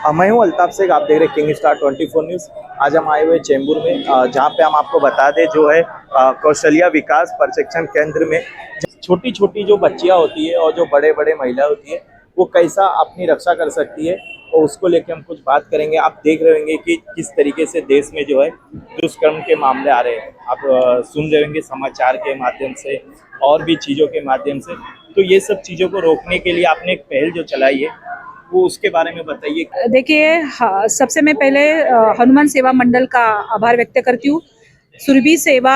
मैं हूं अल्ताफ शेख, आप देख रहे हैं किंग स्टार 24 न्यूज़। आज हम आए हुए चेंबूर में, जहां पे हम आपको बता दें जो है कौशल्या विकास प्रशिक्षण केंद्र में छोटी छोटी जो बच्चियां होती है और जो बड़े बड़े महिला होती है वो कैसा अपनी रक्षा कर सकती है, और उसको लेके हम कुछ बात करेंगे। आप देख रहे होंगे कि किस तरीके से देश में जो है दुष्कर्म के मामले आ रहे हैं। आप सुन रहे होंगे समाचार के माध्यम से और भी चीज़ों के माध्यम से। तो ये सब चीज़ों को रोकने के लिए आपने एक पहल जो चलाई है, वो उसके बारे में बताइए। देखिए, हाँ, सबसे मैं पहले हनुमान सेवा मंडल का आभार व्यक्त करती हूँ। सुरभि सेवा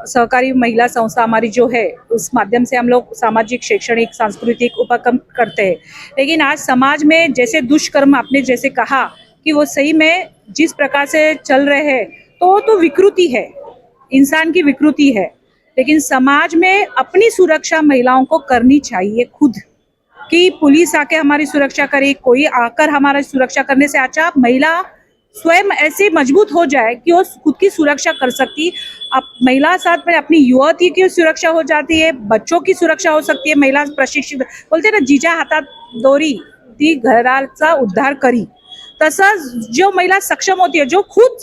सहकारी महिला संस्था हमारी जो है, उस माध्यम से हम लोग सामाजिक, शैक्षणिक, सांस्कृतिक उपक्रम करते हैं। लेकिन आज समाज में जैसे दुष्कर्म, आपने जैसे कहा कि वो सही में जिस प्रकार से चल रहे हैं, तो विकृति है, इंसान की विकृति है। लेकिन समाज में अपनी सुरक्षा महिलाओं को करनी चाहिए खुद, कि पुलिस आके हमारी सुरक्षा करे, कोई आकर हमारी सुरक्षा करने से अच्छा महिला स्वयं ऐसे मजबूत हो जाए कि वो खुद की सुरक्षा कर सकती। अब महिला साथ में अपनी युवती की सुरक्षा हो जाती है, बच्चों की सुरक्षा हो सकती है। महिला प्रशिक्षित, बोलते ना, जिजा हातात दोरी ती घराचा उद्धार करी। तसंच जो महिला सक्षम होती है, जो खुद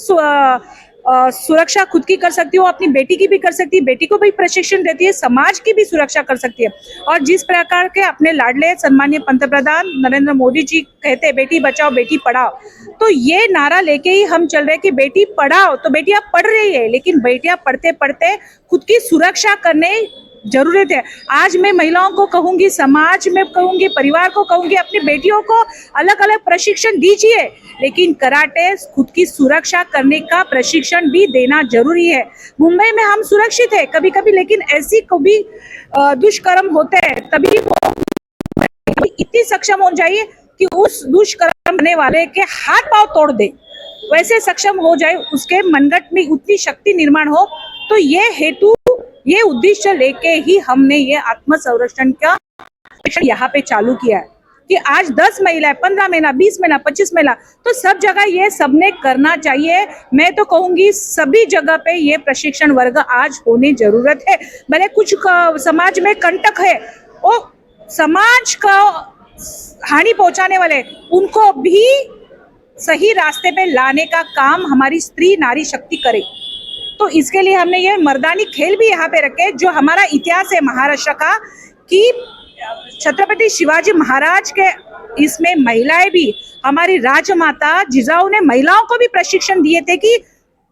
सुरक्षा खुद की कर सकती है, वो अपनी बेटी की भी कर सकती है, बेटी को भी प्रशिक्षण देती है, समाज की भी सुरक्षा कर सकती है। और जिस प्रकार के अपने लाडले सम्मानीय पंतप्रधान नरेंद्र मोदी जी कहते हैं बेटी बचाओ बेटी पढ़ाओ, तो ये नारा लेके ही हम चल रहे हैं कि बेटी पढ़ाओ। तो बेटियां पढ़ रही है, लेकिन बेटियां पढ़ते पढ़ते खुद की सुरक्षा करने जरूरत है। आज मैं महिलाओं को कहूंगी, समाज में कहूंगी, परिवार को कहूंगी, अपनी बेटियों को अलग अलग प्रशिक्षण दीजिए, लेकिन कराटे खुद की सुरक्षा करने का प्रशिक्षण भी देना जरूरी है। मुंबई में हम सुरक्षित है कभी कभी, लेकिन ऐसी कभी दुष्कर्म होते हैं, तभी वो इतनी सक्षम हो जाइए कि उस दुष्कर्म करने वाले के हाथ पांव तोड़ दे, वैसे सक्षम हो जाए, उसके मनगट में उतनी शक्ति निर्माण हो। तो ये हेतु, ये उद्देश्य लेके ही हमने ये आत्म संरक्षण का यहाँ पे चालू किया है कि आज 10 महिला, 15 महिला, 20 महिला, 25 महिला, तो सब जगह ये सबने करना चाहिए। मैं तो कहूंगी सभी जगह पे ये प्रशिक्षण वर्ग आज होने जरूरत है। भले कुछ समाज में कंटक है, वो समाज का हानि पहुंचाने वाले, उनको भी सही रास्ते पे लाने का काम हमारी स्त्री नारी शक्ति करे। तो इसके लिए हमने ये मर्दानी खेल भी यहाँ पे रखे, जो हमारा इतिहास है महाराष्ट्र का, कि छत्रपति शिवाजी महाराज के इसमें महिलाएं भी, हमारी राजमाता जिजाऊ ने महिलाओं को भी प्रशिक्षण दिए थे कि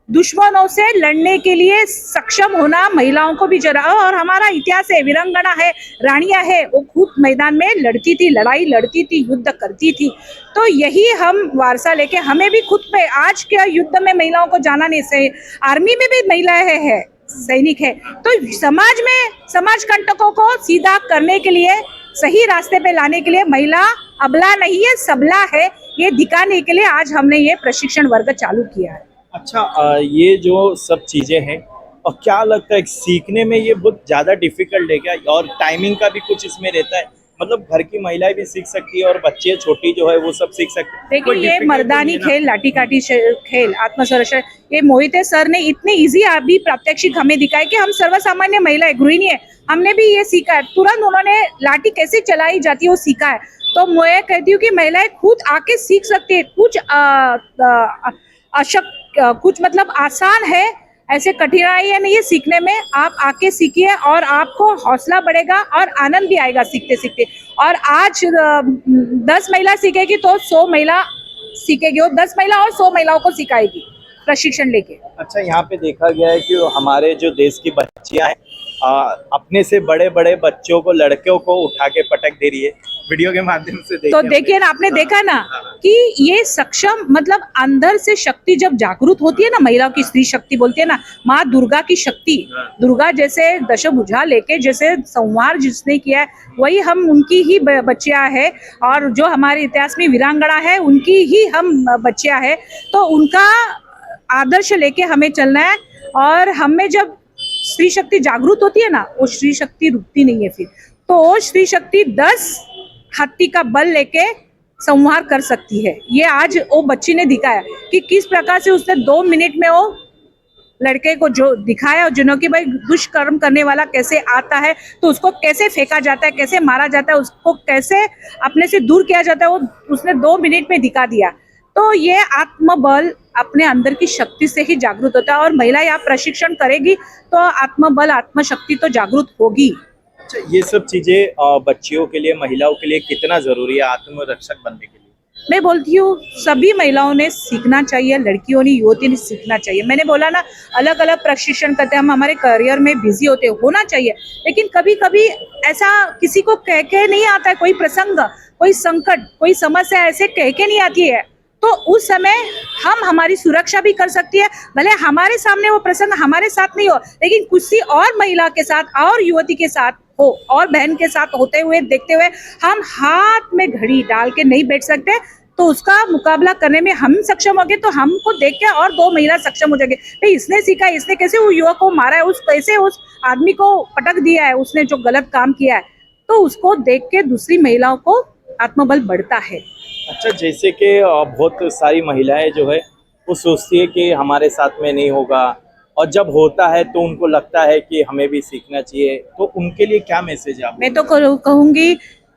दुश्मनों से लड़ने के लिए सक्षम होना महिलाओं को भी जरा। और हमारा इतिहास है, वीरांगना है, रानियां है, वो खुद मैदान में लड़ती थी, लड़ाई लड़ती थी, युद्ध करती थी। तो यही हम वारसा लेके हमें भी खुद पे, आज के युद्ध में महिलाओं को जाना नहीं सही, आर्मी में भी महिलाएं है, सैनिक है। तो समाज में समाज कंटकों को सीधा करने के लिए, सही रास्ते पे लाने के लिए महिला अबला नहीं है, सबला है, ये दिखाने के लिए आज हमने ये प्रशिक्षण वर्ग चालू किया है। अच्छा, ये जो सब चीज़ें हैं, और क्या लगता है सीखने में ये बहुत ज़्यादा डिफिकल्ट है क्या, और टाइमिंग का भी कुछ इसमें रहता है? मतलब घर की महिलाएं भी सीख सकती है और बच्चे छोटी जो है वो सब सीख सकते हैं। देखिए, ये मर्दानी खेल, लाठी काठी खेल, आत्मसंरक्षण, ये मोहिते सर ने इतने इजी अभी प्रात्यक्षिक हमें दिखाया कि हम सर्वसामान्य महिलाएं, गृहिणी है, हमने भी ये सीखा है। तुरंत उन्होंने लाठी कैसे चलाई जाती है वो सीखा है। तो मैं कहती हूँ कि महिलाएं खुद आके सीख सकती है। कुछ मतलब आसान है, ऐसे कठिनाई है नहीं है सीखने में। आप आके सीखिए और आपको हौसला बढ़ेगा और आनंद भी आएगा सीखते सीखते। और आज 10 महिला सीखेगी तो 100 महिला सीखेगी, और 10 महिला और 100 महिलाओं को सिखाएगी प्रशिक्षण लेके। अच्छा, यहाँ पे देखा गया है कि हमारे जो देश की बच्चियां हैं, अपने से बड़े बड़े बच्चों को, लड़कों को उठा के पटक दे रही है, वीडियो के माध्यम से तो देखिए ना, आपने देखा ना कि ये सक्षम, मतलब अंदर से शक्ति जब जागृत होती है ना, महिलाओं की स्त्री शक्ति बोलती है ना, माँ दुर्गा की शक्ति, दुर्गा जैसे दशभुजा लेके जैसे संहार जिसने किया है, वही हम उनकी ही बच्चियां है। और जो हमारे इतिहास में वीरांगना है, उनकी ही हम बच्चियां है। तो उनका आदर्श लेके हमें चलना है। और हमें जब स्त्री शक्ति जागृत होती है ना, वो स्त्री शक्ति रुकती नहीं है फिर। तो वो स्त्री शक्ति 10 हाथी का बल लेके संहार कर सकती है। ये आज वो बच्ची ने दिखाया कि किस प्रकार से उसने 2 मिनट में वो लड़के को जो दिखाया, जिन्हों की भाई दुष्कर्म करने वाला कैसे आता है तो उसको कैसे फेंका जाता है, कैसे मारा जाता है, उसको कैसे अपने से दूर किया जाता है, वो उसने 2 मिनट में दिखा दिया। तो ये आत्मबल अपने अंदर की शक्ति से ही जागृत होता है, और महिला यहाँ प्रशिक्षण करेगी तो आत्मबल आत्मशक्ति तो जागृत होगी। अच्छा, ये सब चीजें बच्चियों के लिए, महिलाओं के लिए कितना जरूरी है आत्मरक्षक बनने के लिए? मैं बोलती हूँ सभी महिलाओं ने सीखना चाहिए, लड़कियों ने, युवती ने सीखना चाहिए। मैंने बोला ना, अलग अलग प्रशिक्षण करते हम हमारे करियर में बिजी होते होना चाहिए, लेकिन कभी कभी ऐसा किसी को कह के नहीं आता है, कोई प्रसंग, कोई संकट, कोई समस्या ऐसे कह के नहीं आती है, तो उस समय हम हमारी सुरक्षा भी कर सकती है। भले हमारे सामने वो प्रसंग हमारे साथ नहीं हो, लेकिन किसी और महिला के साथ और युवती के साथ हो, और बहन के साथ होते हुए देखते हुए हम हाथ में घड़ी डाल के नहीं बैठ सकते। तो उसका मुकाबला करने में हम सक्षम होंगे तो हमको देख के और 2 महिला सक्षम हो जाएंगे। भाई इसने सीखा, इसने कैसे वो युवक को मारा है, उस कैसे उस आदमी को पटक दिया है, उसने जो गलत काम किया है, तो उसको देख के दूसरी महिलाओं को आत्मबल बढ़ता है। अच्छा, जैसे कि बहुत सारी महिलाएं जो है वो सोचती है कि हमारे साथ में नहीं होगा, और जब होता है तो उनको लगता है कि हमें भी सीखना चाहिए, तो उनके लिए क्या मैसेज है आप? मैं तो कहूंगी,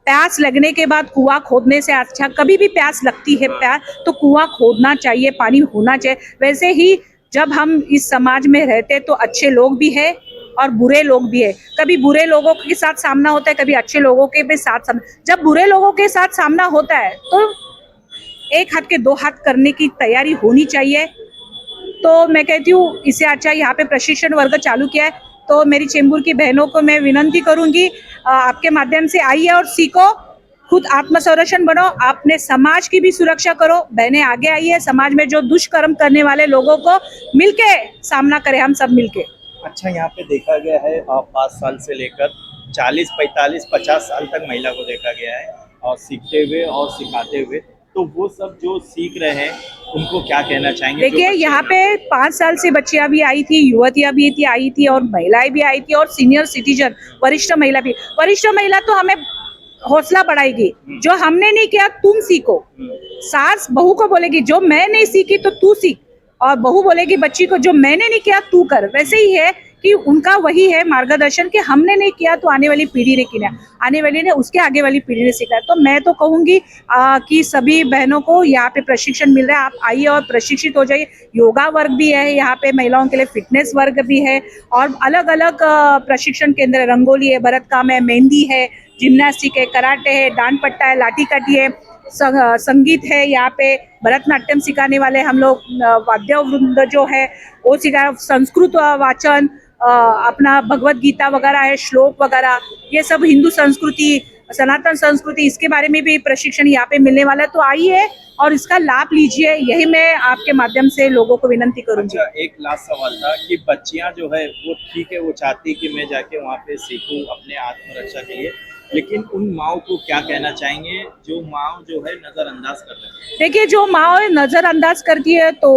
प्यास लगने के बाद कुआं खोदने से अच्छा, कभी भी प्यास लगती है प्यास तो कुआं खोदना चाहिए, पानी होना चाहिए। वैसे ही जब हम इस समाज में रहते तो अच्छे लोग भी है और बुरे लोग भी है। कभी बुरे लोगों के साथ सामना होता है, कभी अच्छे लोगों के भी साथ सामना। जब बुरे लोगों के साथ सामना होता है तो एक हाथ के 2 हाथ करने की तैयारी होनी चाहिए। तो मैं कहती हूँ इससे अच्छा यहाँ पे प्रशिक्षण वर्ग चालू किया है, तो मेरी चेंबूर की बहनों को मैं विनती करूंगी, आपके माध्यम से आइए और सीखो, खुद आत्मसंरक्षण बनो, आपने समाज की भी सुरक्षा करो। बहनें आगे आइए, समाज में जो दुष्कर्म करने वाले लोगों को मिलके सामना करें, हम सब मिलके। अच्छा, यहाँ पे देखा गया है 5 साल से लेकर 40, 45, 50 साल तक महिला को देखा गया है और सीखते हुए और सिखाते हुए। तो वो सब जो सीख रहे हैं उनको क्या कहना चाहेंगे? देखिए, यहाँ पे 5 साल से बच्चियां भी आई थी, युवतियां भी आई थी और महिलाएं भी आई थी, और सीनियर सिटीजन, वरिष्ठ महिला भी। वरिष्ठ महिला तो हमें हौसला बढ़ाएगी, जो हमने नहीं किया तुम सीखो। सास बहू को बोलेगी जो मैं नहीं सीखी तो तू सीख, और बहू बोलेगी बच्ची को जो मैंने नहीं किया तू कर। वैसे ही है कि उनका वही है मार्गदर्शन कि हमने नहीं किया तो आने वाली पीढ़ी ने किया, आने वाली ने उसके आगे वाली पीढ़ी ने सीखा। तो मैं तो कहूंगी कि सभी बहनों को यहाँ पे प्रशिक्षण मिल रहा है, आप आइए और प्रशिक्षित हो जाइए। योगा वर्ग भी है यहाँ पे महिलाओं के लिए, फिटनेस वर्ग भी है, और अलग अलग प्रशिक्षण केंद्र, रंगोली है, भरत काम है, मेहंदी है, जिम्नास्टिक है, कराटे है, डांड पट्टा है, लाठी काठी है, संगीत है, यहाँ पे भरतनाट्यम सिखाने वाले हम लोग, वाद्य वृंद जो है वो सिखा, संस्कृत वाचन, अपना भगवत गीता वगैरह है, श्लोक वगैरह, ये सब हिंदू संस्कृति, सनातन संस्कृति, इसके बारे में भी प्रशिक्षण यहाँ पे मिलने वाला है। तो आइए और इसका लाभ लीजिए, यही मैं आपके माध्यम से लोगों को विनती करूंगी। अच्छा, एक लास्ट सवाल था कि बच्चियां जो है वो ठीक है, वो चाहती कि मैं जाके वहाँ पे सीखूं अपने आत्मरक्षा के लिए, लेकिन उन माओ को क्या कहना चाहेंगे जो माओ जो है नजरअंदाज कर रहे हैं? देखिए, जो माँ नजरअंदाज करती है तो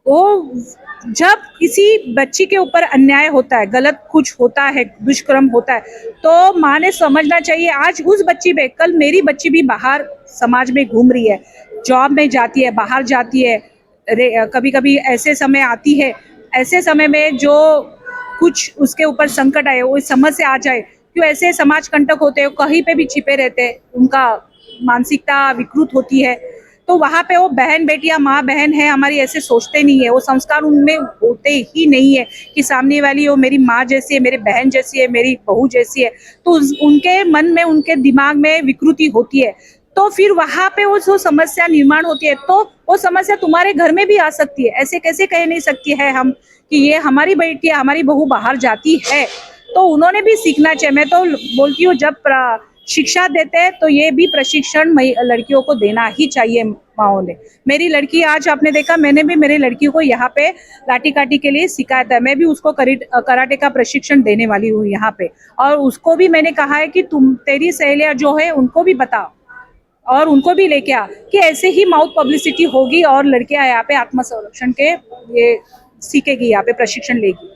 वो जब किसी बच्ची के ऊपर अन्याय होता है, गलत कुछ होता है, दुष्कर्म होता है, तो माँ ने समझना चाहिए आज उस बच्ची पे, कल मेरी बच्ची भी बाहर समाज में घूम रही है, जॉब में जाती है, बाहर जाती है, कभी कभी ऐसे समय आती है, ऐसे समय में जो कुछ उसके ऊपर संकट आए, वो समस्या आ जाए, क्यों ऐसे समाज कंटक होते हैं, कहीं पे भी छिपे रहते हैं, उनका मानसिकता विकृत होती है, तो वहाँ पे वो बहन बेटियां, माँ बहन है हमारी, ऐसे सोचते नहीं है, वो संस्कार उनमें होते ही नहीं है कि सामने वाली वो मेरी माँ जैसी है, मेरी बहन जैसी है, मेरी बहू जैसी है। तो उनके मन में, उनके दिमाग में विकृति होती है, तो फिर वहाँ पे वो जो समस्या निर्माण होती है, तो वो समस्या तुम्हारे घर में भी आ सकती है। ऐसे कैसे कह नहीं सकती है हम कि ये हमारी बेटी, हमारी बहू बाहर जाती है, तो उन्होंने भी सीखना चाहिए। मैं तो बोलती हूँ जब शिक्षा देते हैं तो ये भी प्रशिक्षण लड़कियों को देना ही चाहिए माओ ने। मेरी लड़की, आज आपने देखा, मैंने भी मेरी लड़की को यहाँ पे लाठी काठी के लिए सिखाया था, मैं भी उसको कराटे का प्रशिक्षण देने वाली हूँ यहाँ पे, और उसको भी मैंने कहा है कि तुम, तेरी सहेलियां जो है उनको भी बताओ और उनको भी लेके आ, कि ऐसे ही माउथ पब्लिसिटी होगी और लड़कियां यहाँ पे आत्मसंरक्षण के ये सीखेगी, यहाँ पे प्रशिक्षण लेगी।